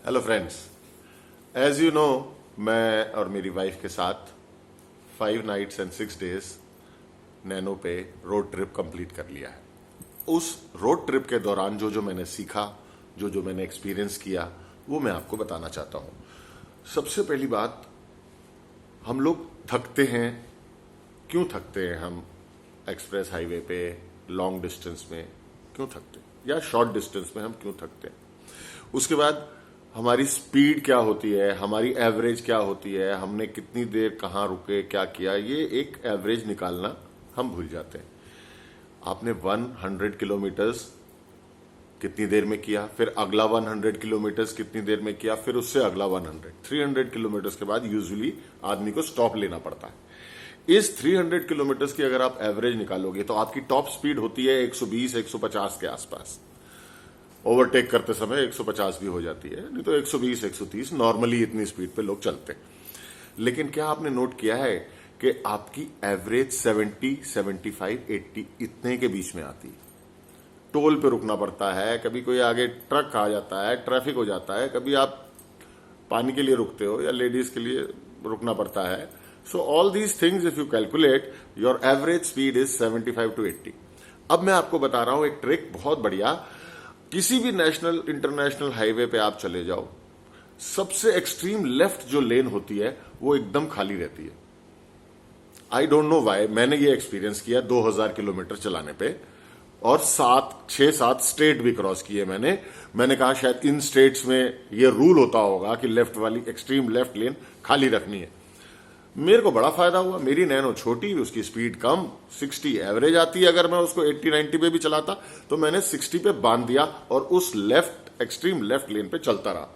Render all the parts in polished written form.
Hello friends, as you know मैं और मेरी वाइफ के साथ 5 नाइट्स एंड 6 डेज नैनो पे रोड ट्रिप कंप्लीट कर लिया है। उस रोड ट्रिप के दौरान जो मैंने सीखा, जो मैंने एक्सपीरियंस किया, वो मैं आपको बताना चाहता हूं। सबसे पहली बात, हम लोग थकते हैं। क्यों थकते हैं हम एक्सप्रेस हाईवे पे लॉन्ग डिस्टेंस में क्यों थकते हैं, या शॉर्ट डिस्टेंस में हम क्यों थकते हैं? उसके बाद हमारी स्पीड क्या होती है, हमारी एवरेज क्या होती है, हमने कितनी देर कहां रुके, क्या किया, ये एक एवरेज निकालना हम भूल जाते हैं। आपने 100 किलोमीटर्स कितनी देर में किया, फिर अगला 100 किलोमीटर्स कितनी देर में किया, फिर उससे अगला 300 किलोमीटर्स के बाद यूजुअली आदमी को स्टॉप लेना पड़ता है। इस 300 किलोमीटर्स की अगर आप एवरेज निकालोगे तो आपकी टॉप स्पीड होती है 120-150 के आसपास। ओवरटेक करते समय 150 भी हो जाती है, नहीं तो 120-130 नॉर्मली इतनी स्पीड पे लोग चलते हैं। लेकिन क्या आपने नोट किया है कि आपकी एवरेज 70, 75, 80 इतने के बीच में आती है। टोल पे रुकना पड़ता है, कभी कोई आगे ट्रक आ जाता है, ट्रैफिक हो जाता है, कभी आप पानी के लिए रुकते हो या लेडीज के लिए रुकना पड़ता है। So all these things if you calculate, your average speed is 75 to 80। अब मैं आपको बता रहा हूं एक ट्रिक, बहुत बढ़िया। किसी भी नेशनल इंटरनेशनल हाईवे पे आप चले जाओ, सबसे एक्सट्रीम लेफ्ट जो लेन होती है वो एकदम खाली रहती है। आई डोंट नो व्हाई, मैंने ये एक्सपीरियंस किया 2000 किलोमीटर चलाने पे, और 6-7 स्टेट भी क्रॉस किए मैंने कहा शायद इन स्टेट्स में ये रूल होता होगा कि लेफ्ट वाली एक्सट्रीम लेफ्ट लेन खाली रखनी है। मेरे को बड़ा फायदा हुआ। मेरी नैनो छोटी, उसकी स्पीड कम, 60 एवरेज आती है। अगर मैं उसको 80-90 पे भी चलाता तो मैंने 60 पे बांध दिया और उस लेफ्ट एक्सट्रीम लेफ्ट लेन पे चलता रहा।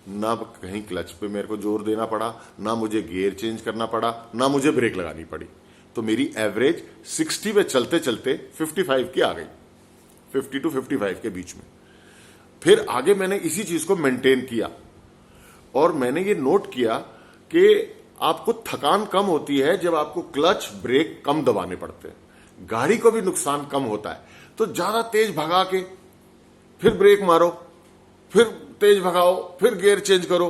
ना कहीं क्लच पे मेरे को जोर देना पड़ा, ना मुझे गियर चेंज करना पड़ा, ना मुझे ब्रेक लगानी पड़ी। तो मेरी एवरेज 60 पे चलते चलते 55 की आ गई, 50 to 55 के बीच में। फिर आगे मैंने इसी चीज को मेंटेन किया और मैंने ये नोट किया कि आपको थकान कम होती है जब आपको क्लच ब्रेक कम दबाने पड़ते हैं। गाड़ी को भी नुकसान कम होता है। तो ज्यादा तेज भगा के फिर ब्रेक मारो, फिर तेज भगाओ, फिर गियर चेंज करो,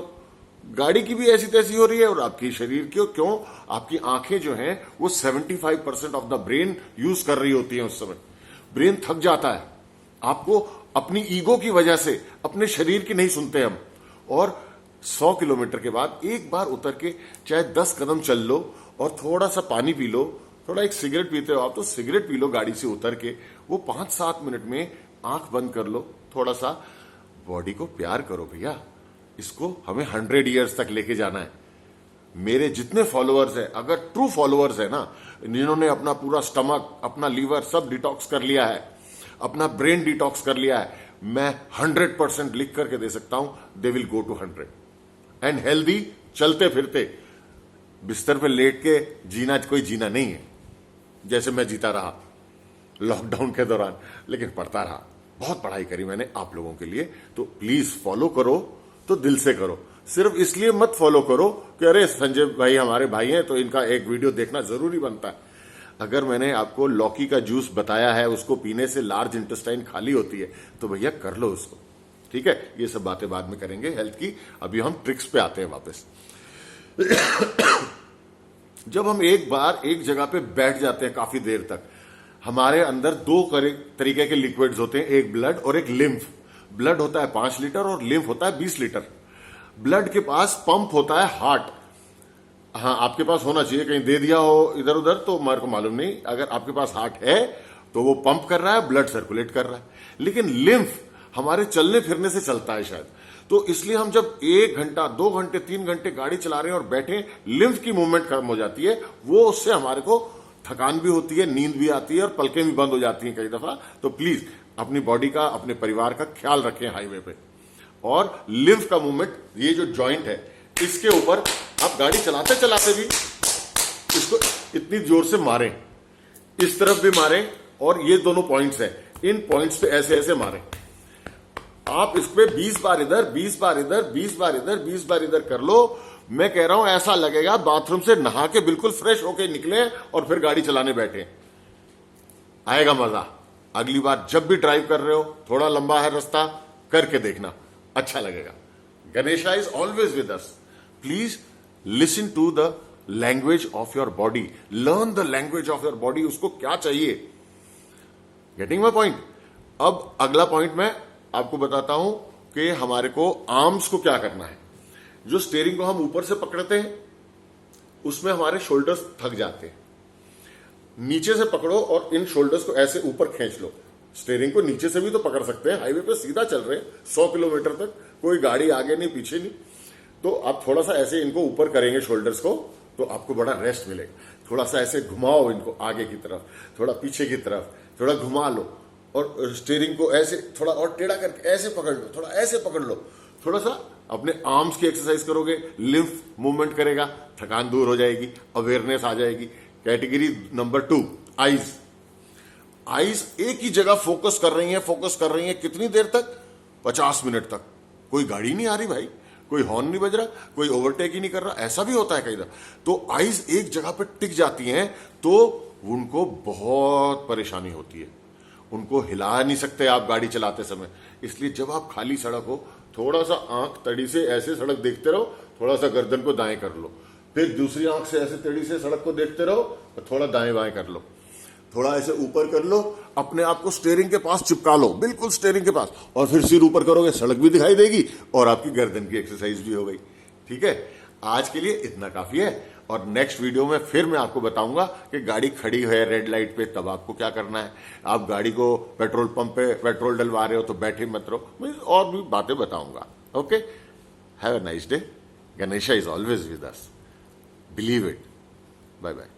गाड़ी की भी ऐसी तैसी हो रही है और आपकी शरीर की क्यों, आपकी आंखें जो हैं वो 75% ऑफ द ब्रेन यूज कर रही होती हैं। उस समय ब्रेन थक जाता है। आपको अपनी ईगो की वजह से अपने शरीर की नहीं सुनते हम। और 100 किलोमीटर के बाद एक बार उतर के चाहे 10 कदम चल लो और थोड़ा सा पानी पी लो, थोड़ा एक सिगरेट पीते हो आप तो सिगरेट पी लो गाड़ी से उतर के, वो 5-7 मिनट में आंख बंद कर लो, थोड़ा सा बॉडी को प्यार करो। भैया इसको हमें 100 ईयर्स तक लेके जाना है। मेरे जितने फॉलोअर्स हैं, अगर ट्रू फॉलोअर्स है ना, जिन्होंने अपना पूरा स्टमक, अपना लीवर सब डिटॉक्स कर लिया है, अपना ब्रेन डिटॉक्स कर लिया है, मैं 100% लिख करके दे सकता हूं, they will go to 100 and healthy, चलते फिरते। बिस्तर पे लेट के जीना कोई जीना नहीं है, जैसे मैं जीता रहा लॉकडाउन के दौरान, लेकिन पढ़ता रहा। बहुत पढ़ाई करी मैंने आप लोगों के लिए। तो प्लीज फॉलो करो तो दिल से करो, सिर्फ इसलिए मत फॉलो करो कि अरे संजय भाई हमारे भाई हैं तो इनका एक वीडियो देखना जरूरी बनता है। अगर मैंने आपको लौकी का जूस बताया है, उसको पीने से लार्ज इंटेस्टाइन खाली होती है, तो भैया कर लो उसको। ठीक है, ये सब बातें बाद में करेंगे हेल्थ की। अभी हम ट्रिक्स पे आते हैं वापस। जब हम एक बार एक जगह पे बैठ जाते हैं काफी देर तक, हमारे अंदर 2 तरीके के लिक्विड्स होते हैं, एक ब्लड और एक लिम्फ। ब्लड होता है 5 लीटर और लिम्फ होता है 20 लीटर। ब्लड के पास पंप होता है हार्ट। हाँ, आपके पास होना चाहिए, कहीं दे दिया हो इधर उधर तो मेरे को मालूम नहीं। अगर आपके पास हार्ट है तो वो पंप कर रहा है, ब्लड सर्कुलेट कर रहा है। लेकिन लिम्फ हमारे चलने फिरने से चलता है शायद। तो इसलिए हम जब 1 घंटा 2 घंटे 3 घंटे गाड़ी चला रहे हैं और बैठे, लिम्फ की मूवमेंट कम हो जाती है। वो उससे हमारे को थकान भी होती है, नींद भी आती है और पलकें भी बंद हो जाती हैं कई दफा। तो प्लीज अपनी बॉडी का, अपने परिवार का ख्याल रखें हाईवे पे। और लिम्फ का मूवमेंट, ये जो जॉइंट है इसके ऊपर आप गाड़ी चलाते चलाते भी इसको इतनी जोर से मारें, इस तरफ भी मारें, और ये दोनों पॉइंट्स हैं, इन पॉइंट्स पे ऐसे ऐसे मारें। आप इस पे 20 बार इधर, 20 बार इधर, 20 बार इधर, 20 बार इधर कर लो। मैं कह रहा हूं ऐसा लगेगा बाथरूम से नहा के बिल्कुल फ्रेश होके निकले और फिर गाड़ी चलाने बैठे। आएगा मजा। अगली बार जब भी ड्राइव कर रहे हो, थोड़ा लंबा है रास्ता, करके देखना, अच्छा लगेगा। Ganesha is always with us. Please listen to the language of your body. Learn the language of your body. उसको क्या चाहिए? Getting my point? अब अगला पॉइंट मैं आपको बताता हूं कि हमारे को आर्म्स को क्या करना है. जो स्टीयरिंग को हम ऊपर से पकड़ते हैं उसमें हमारे शोल्डर्स थक जाते हैं. नीचे से पकड़ो और इन शोल्डर्स को ऐसे ऊपर खींच लो. स्टीयरिंग को नीचे से भी तो पकड़ सकते हैं. हाईवे पे सीधा चल रहे हैं 100 किलोमीटर तक, कोई गाड़ी आगे नहीं पीछे नहीं, तो आप थोड़ा सा ऐसे इनको ऊपर करेंगे शोल्डर्स को तो आपको बड़ा रेस्ट मिलेगा. थोड़ा सा ऐसे घुमाओ इनको आगे की तरफ, थोड़ा पीछे की तरफ, थोड़ा घुमा लो और स्टीयरिंग को ऐसे थोड़ा और टेढ़ा करके ऐसे पकड़ लो, थोड़ा ऐसे पकड़ लो. थोड़ा सा अपने आर्म्स की एक्सरसाइज करोगे, लिम्फ मूवमेंट करेगा, थकान दूर हो जाएगी, अवेयरनेस आ जाएगी. Category number 2, eyes. आईज एक ही जगह फोकस कर रही हैं कितनी देर तक? 50 मिनट तक. कोई गाड़ी नहीं आ रही भाई, कोई हॉर्न नहीं बज रहा, कोई ओवरटेक ही नहीं कर रहा. ऐसा भी होता है कई बार. तो आईज एक जगह पर टिक जाती हैं तो उनको बहुत परेशानी होती है. उनको हिला नहीं सकते आप गाड़ी चलाते समय. इसलिए जब आप खाली सड़क हो, थोड़ा सा आंख तड़ी से ऐसे सड़क देखते रहो, थोड़ा सा गर्दन को दाएं कर लो, फिर दूसरी आंख से ऐसे तड़ी से सड़क को देखते रहो और थोड़ा दाएं बाएं कर लो, थोड़ा ऐसे ऊपर कर लो, अपने आप को स्टीयरिंग के पास चिपका लो, बिल्कुल स्टीयरिंग के पास, और फिर सिर ऊपर करोगे, सड़क भी दिखाई देगी और आपकी गर्दन की एक्सरसाइज भी हो गई. ठीक है, आज के लिए इतना काफी है. और नेक्स्ट वीडियो में फिर मैं आपको बताऊंगा कि गाड़ी खड़ी है रेड लाइट पे तब आपको क्या करना है. आप गाड़ी को पेट्रोल पंप पे पेट्रोल डलवा रहे हो तो बैठे मत रहो. मैं और भी बातें बताऊंगा. Okay, have a nice day. Ganesha is always with us. Believe it. Bye bye.